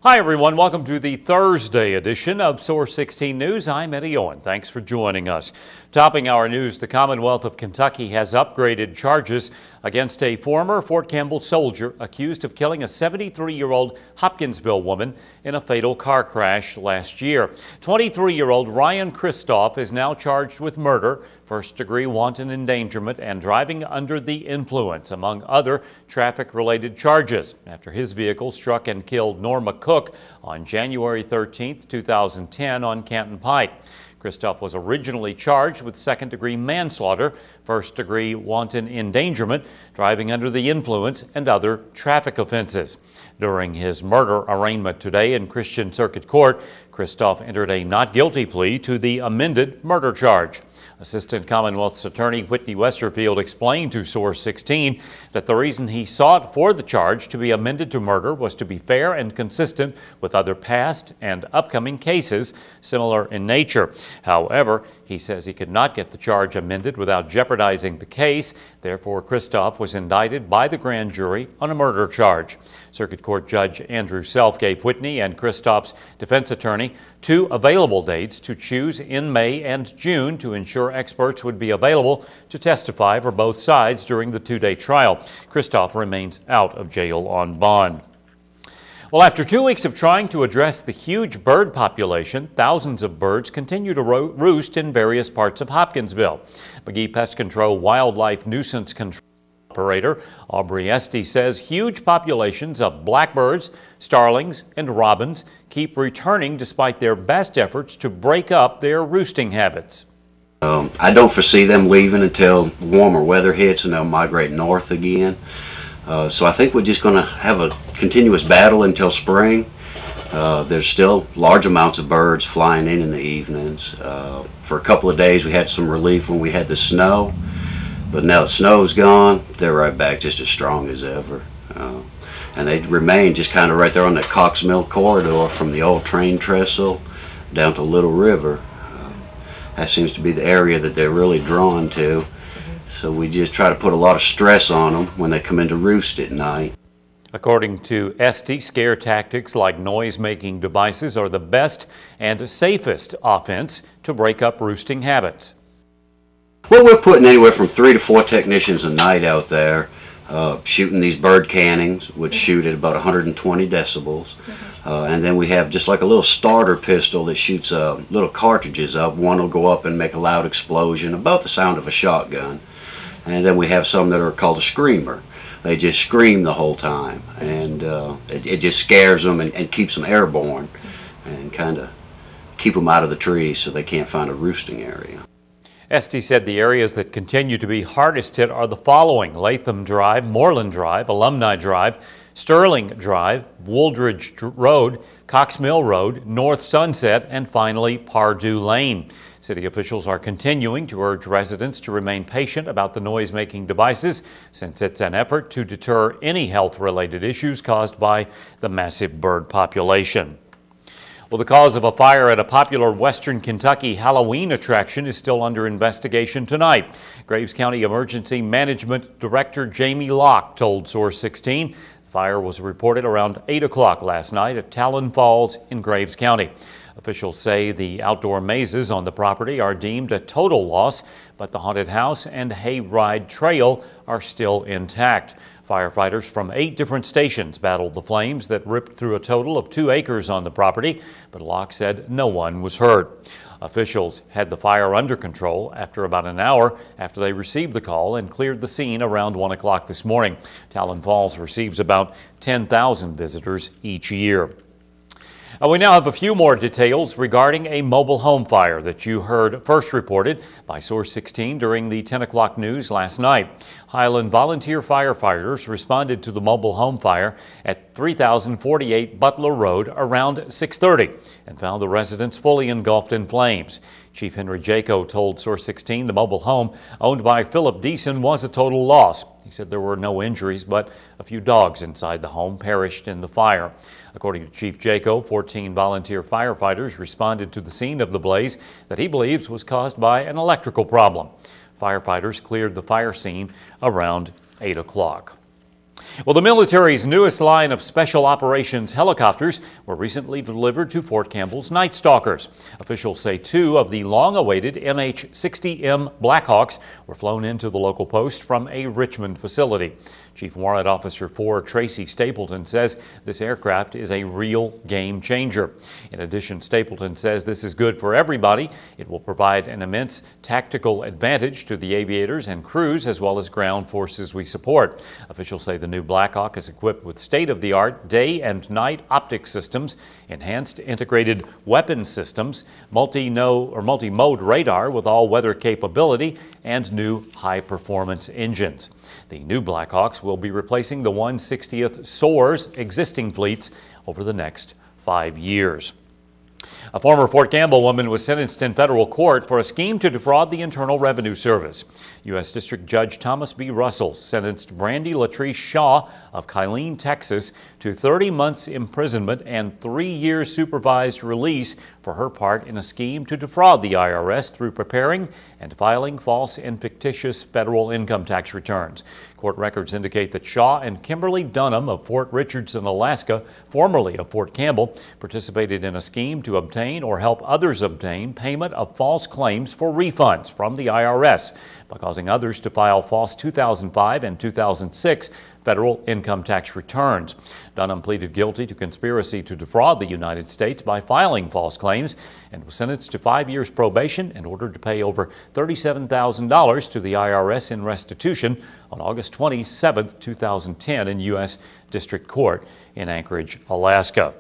Hi everyone, welcome to the Thursday edition of Source 16 News. I'm Eddie Owen. Thanks for joining us. Topping our news, the Commonwealth of Kentucky has upgraded charges against a former Fort Campbell soldier accused of killing a 73-year-old Hopkinsville woman in a fatal car crash last year. 23-year-old Ryan Kristoff is now charged with murder, first-degree wanton endangerment, and driving under the influence, among other traffic-related charges, after his vehicle struck and killed Norma Cook on January 13, 2010 on Canton Pike. Kristoff was originally charged with second-degree manslaughter, first-degree wanton endangerment, driving under the influence, and other traffic offenses. During his murder arraignment today in Christian Circuit Court, Kristoff entered a not guilty plea to the amended murder charge. Assistant Commonwealth's Attorney Whitney Westerfield explained to Source 16 that the reason he sought for the charge to be amended to murder was to be fair and consistent with other past and upcoming cases similar in nature. However, he says he could not get the charge amended without jeopardizing the case. Therefore, Kristoff was indicted by the grand jury on a murder charge. Circuit Court Judge Andrew Self gave Whitney and Kristoff's defense attorney 2 available dates to choose in May and June to ensure experts would be available to testify for both sides during the 2-day trial. Kristoff remains out of jail on bond. Well, after 2 weeks of trying to address the huge bird population, thousands of birds continue to roost in various parts of Hopkinsville. McGee Pest Control Wildlife Nuisance Control Operator Aubrey Esty says huge populations of blackbirds, starlings, and robins keep returning despite their best efforts to break up their roosting habits. I don't foresee them leaving until warmer weather hits and they'll migrate north again. So I think we're just going to have a continuous battle until spring. There's still large amounts of birds flying in the evenings. For a couple of days we had some relief when we had the snow, but now the snow's gone, they're right back just as strong as ever. And they remain just kind of right there on that Cox Mill corridor from the old train trestle down to Little River. That seems to be the area that they're really drawn to. So we just try to put a lot of stress on them when they come in to roost at night. According to Esty, scare tactics like noise-making devices are the best and safest offense to break up roosting habits. Well, we're putting anywhere from 3 to 4 technicians a night out there shooting these bird cannons, which shoot at about 120 decibels. And then we have just like a little starter pistol that shoots little cartridges up. One will go up and make a loud explosion, about the sound of a shotgun. And then we have some that are called a screamer. They just scream the whole time, and it just scares them and keeps them airborne and kind of keep them out of the trees so they can't find a roosting area. Esty said the areas that continue to be hardest hit are the following: Latham Drive, Moreland Drive, Alumni Drive, Sterling Drive, Wooldridge Road, Cox Mill Road, North Sunset, and finally Pardue Lane. City officials are continuing to urge residents to remain patient about the noise-making devices, since it's an effort to deter any health-related issues caused by the massive bird population. Well, the cause of a fire at a popular Western Kentucky Halloween attraction is still under investigation tonight. Graves County Emergency Management Director Jamie Locke told Source 16 the fire was reported around 8 o'clock last night at Talon Falls in Graves County. Officials say the outdoor mazes on the property are deemed a total loss, but the haunted house and hayride trail are still intact. Firefighters from 8 different stations battled the flames that ripped through a total of 2 acres on the property, but Locke said no one was hurt. Officials had the fire under control after about an hour after they received the call and cleared the scene around 1 o'clock this morning. Talon Falls receives about 10,000 visitors each year. We now have a few more details regarding a mobile home fire that you heard first reported by Source 16 during the 10 o'clock news last night. Highland volunteer firefighters responded to the mobile home fire at 3048 Butler Road around 6:30 and found the residents fully engulfed in flames. Chief Henry Jaco told Source 16 the mobile home owned by Philip Deason was a total loss. He said there were no injuries, but a few dogs inside the home perished in the fire. According to Chief Jaco, 14 volunteer firefighters responded to the scene of the blaze that he believes was caused by an electrical problem. Firefighters cleared the fire scene around 8 o'clock. Well, the military's newest line of special operations helicopters were recently delivered to Fort Campbell's Night Stalkers. Officials say 2 of the long-awaited MH-60M Blackhawks were flown into the local post from a Richmond facility. Chief Warrant Officer 4 Tracy Stapleton says this aircraft is a real game changer. In addition, Stapleton says this is good for everybody. It will provide an immense tactical advantage to the aviators and crews as well as ground forces we support. Officials say the new Blackhawk is equipped with state-of-the-art day and night optic systems, enhanced integrated weapon systems, multi-mode radar with all-weather capability, and new high-performance engines. The new Blackhawks will be replacing the 160th Source existing fleets over the next 5 years. A former Fort Campbell woman was sentenced in federal court for a scheme to defraud the Internal Revenue Service. U.S. District Judge Thomas B. Russell sentenced Brandy Latrice Shaw of Kylene, Texas, to 30 months imprisonment and 3 years supervised release for her part in a scheme to defraud the IRS through preparing and filing false and fictitious federal income tax returns. Court records indicate that Shaw and Kimberly Dunham of Fort Richardson, Alaska, formerly of Fort Campbell, participated in a scheme to obtain or help others obtain payment of false claims for refunds from the IRS by causing others to file false 2005 and 2006 federal income tax returns. Dunham pleaded guilty to conspiracy to defraud the United States by filing false claims and was sentenced to 5 years probation and ordered to pay over $37,000 to the IRS in restitution on August 27, 2010 in U.S. District Court in Anchorage, Alaska.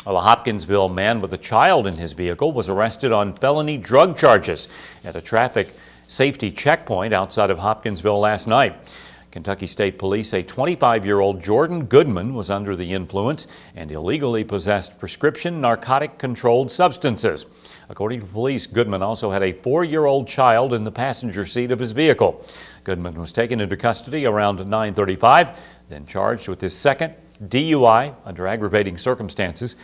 Well, a Hopkinsville man with a child in his vehicle was arrested on felony drug charges at a traffic safety checkpoint outside of Hopkinsville last night. Kentucky State Police say 25-year-old Jordan Goodman was under the influence and illegally possessed prescription narcotic-controlled substances. According to police, Goodman also had a 4-year-old child in the passenger seat of his vehicle. Goodman was taken into custody around 9:35, then charged with his second DUI under aggravating circumstances,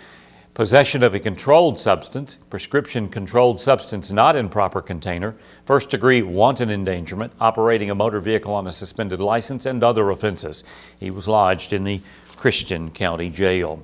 possession of a controlled substance, prescription controlled substance not in proper container, first-degree wanton endangerment, operating a motor vehicle on a suspended license, and other offenses. He was lodged in the Christian County Jail.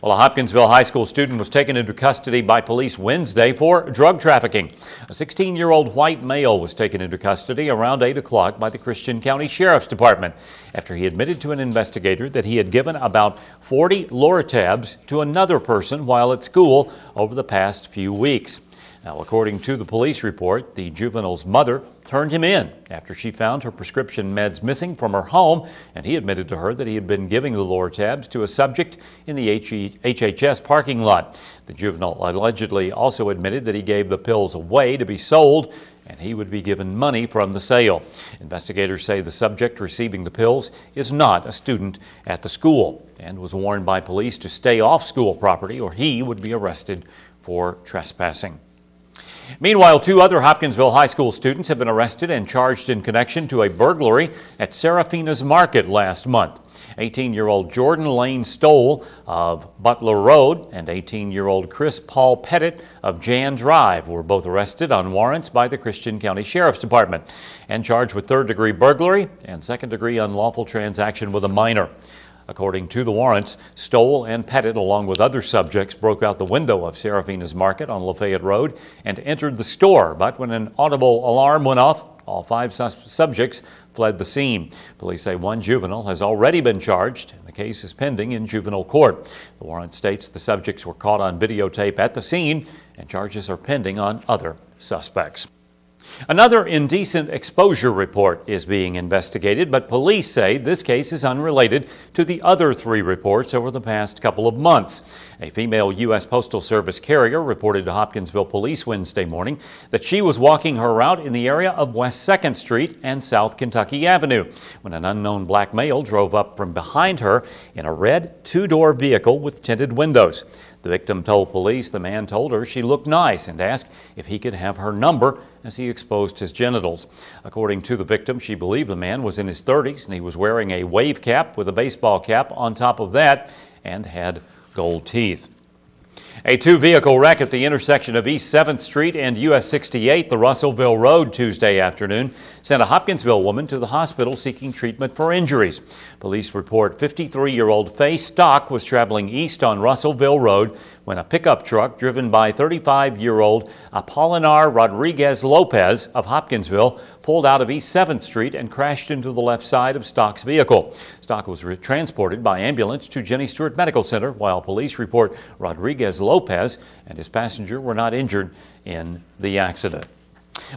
Well, a Hopkinsville high school student was taken into custody by police Wednesday for drug trafficking. A 16-year-old white male was taken into custody around 8 o'clock by the Christian County Sheriff's Department after he admitted to an investigator that he had given about 40 Lortabs to another person while at school over the past few weeks. Now, according to the police report, the juvenile's mother turned him in after she found her prescription meds missing from her home, and he admitted to her that he had been giving the Lortabs to a subject in the HHS parking lot. The juvenile allegedly also admitted that he gave the pills away to be sold, and he would be given money from the sale. Investigators say the subject receiving the pills is not a student at the school and was warned by police to stay off school property or he would be arrested for trespassing. Meanwhile, 2 other Hopkinsville high school students have been arrested and charged in connection to a burglary at Serafina's Market last month. 18-year-old Jordan Lane Stoll of Butler Road and 18-year-old Chris Paul Pettit of Jan Drive were both arrested on warrants by the Christian County Sheriff's Department and charged with third-degree burglary and second-degree unlawful transaction with a minor. According to the warrants, Stoll and Pettit, along with other subjects, broke out the window of Serafina's Market on Lafayette Road and entered the store. But when an audible alarm went off, all 5 subjects fled the scene. Police say 1 juvenile has already been charged, and the case is pending in juvenile court. The warrant states the subjects were caught on videotape at the scene, and charges are pending on other suspects. Another indecent exposure report is being investigated, but police say this case is unrelated to the other 3 reports over the past couple of months. A female U.S. Postal Service carrier reported to Hopkinsville police Wednesday morning that she was walking her route in the area of West 2nd Street and South Kentucky Avenue when an unknown black male drove up from behind her in a red 2-door vehicle with tinted windows. The victim told police the man told her she looked nice and asked if he could have her number as he exposed his genitals. According to the victim, she believed the man was in his 30s and he was wearing a wave cap with a baseball cap on top of that and had gold teeth. A two-vehicle wreck at the intersection of East 7th Street and US 68, the Russellville Road, Tuesday afternoon, sent a Hopkinsville woman to the hospital seeking treatment for injuries. Police report 53-year-old Faye Stock was traveling east on Russellville Road when a pickup truck driven by 35-year-old Apolinar Rodriguez Lopez of Hopkinsville pulled out of East 7th Street and crashed into the left side of Stock's vehicle. Stock was transported by ambulance to Jenny Stewart Medical Center, while police report Rodriguez Lopez and his passenger were not injured in the accident.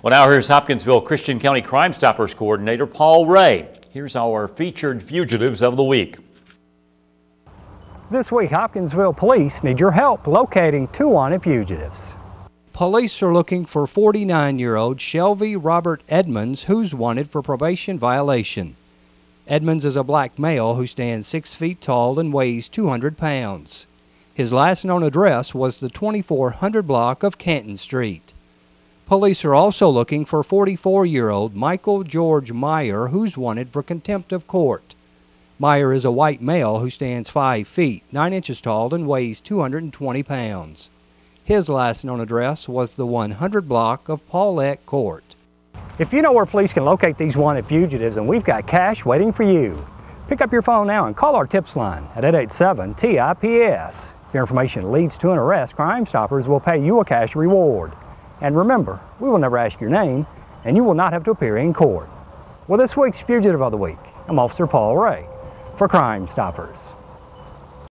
Well, now here's Hopkinsville Christian County Crime Stoppers Coordinator Paul Ray. Here's our featured fugitives of the week. This week, Hopkinsville police need your help locating two wanted fugitives. Police are looking for 49-year-old Shelby Robert Edmonds, who's wanted for probation violation. Edmonds is a black male who stands 6 feet tall and weighs 200 pounds. His last known address was the 2400 block of Canton Street. Police are also looking for 44-year-old Michael George Meyer, who's wanted for contempt of court. Meyer is a white male who stands 5 feet, 9 inches tall and weighs 220 pounds. His last known address was the 100 block of Paulette Court. If you know where police can locate these wanted fugitives, and we've got cash waiting for you, pick up your phone now and call our tips line at 887-TIPS. If your information leads to an arrest, Crime Stoppers will pay you a cash reward. And remember, we will never ask your name, and you will not have to appear in court. Well, this week's Fugitive of the Week, I'm Officer Paul Ray for Crime Stoppers.